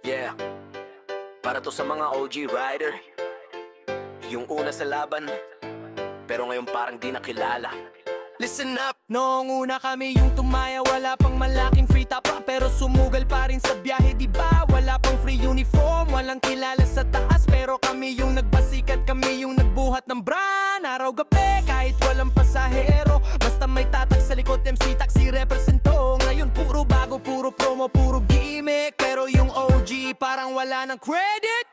Yeah, para to sa mga OG rider. Yung una sa laban, pero ngayon parang di nakilala. Listen up! Noong una kami yung tumaya, wala pang malaking free top pa, pero sumugal pa rin sa biyahe, diba? Wala pang free uniform, walang kilala sa taas, pero kami yung nagbasikat, kami yung nagbuhat ng brand. Araw-gabi kahit walang pasahero, basta may tatak sa likod, MC taxi represento. Ngayon puro bago, puro promo, puro gimmick, pero yung OG parang wala ng credit.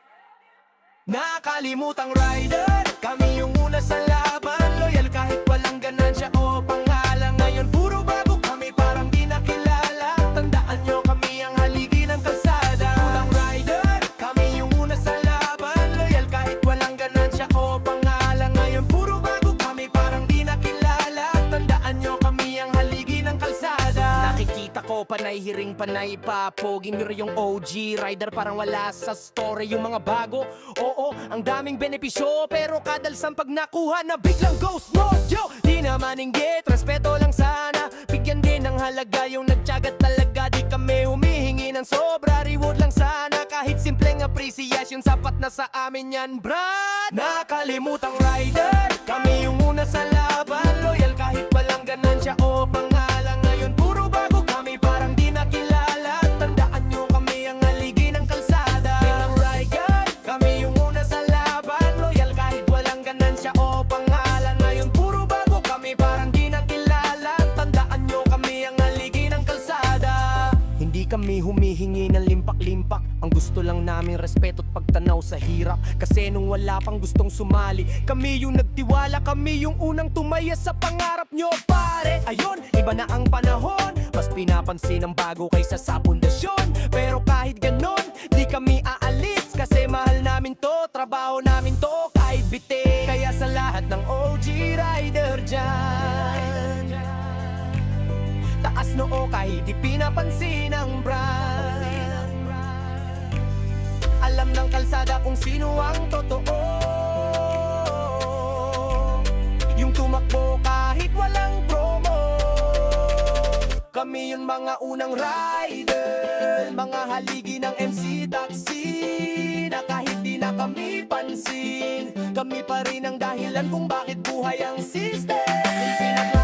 Nakakalimutang rider, kami yung una sa laban, loyal kahit walang ganansya o pangalan. Ngayon puro bago, kami parang di nakilala. Tandaan nyo, kami ang haligi ng kalsada. Unang rider, kami yung una sa laban, loyal kahit walang ganansya o pangalan. Ngayon puro bago, kami parang di nakilala. Tandaan nyo, kami ang haligi ng kalsada. Nakikita ko, panay hiring, panay papoging, pero yung OG rider parang wala sa story. Yung mga bago, oo, ang daming benepisyo, pero kadalsan pag nakuha na biglang ghost mojo. Di naman inggit, respeto lang sana, bigyan din ng halaga yung nagtyaga talaga. Di kami humihingi ng sobra, reward lang sana. Kahit simpleng appreciation, sapat na sa amin yan, brad. Nakalimutang rider, kami yung una sa laban, loyal kahit walang ganansya o pangalan. Ngayon puro bago, kami parang di nakilala. Tandaan nyo, kami ang haligi ng kalsada. Bilang rider, kami yung una sa laban, loyal kahit walang ganansya o pangalan. Ngayon puro bago, kami parang di nakilala. Tandaan nyo, kami ang haligi ng kalsada. Hindi kami humihingi ng limpak-limpak, ang gusto lang namin respeto at pagtanaw sa hirap. Kasi nung wala pang gustong sumali, kami yung nagtiwala, kami yung unang tumaya sa pangarap nyo, pare. Ayun, iba na ang panahon, mas pinapansin ang bago kaysa sa pundasyon. Pero kahit ganon, di kami aalis, kasi mahal namin to, trabaho namin to, kahit bitin. Kaya sa lahat ng OG rider dyan, taas noo kahit di pinapansin ang brand. Alam ng kalsada kung sino ang totoo, yung tumakbo kahit walang promo. Kami yung mga unang rider, mga haligi ng MC taxi, na kahit di na kami pansin, kami pa rin ang dahilan kung bakit buhay ang system.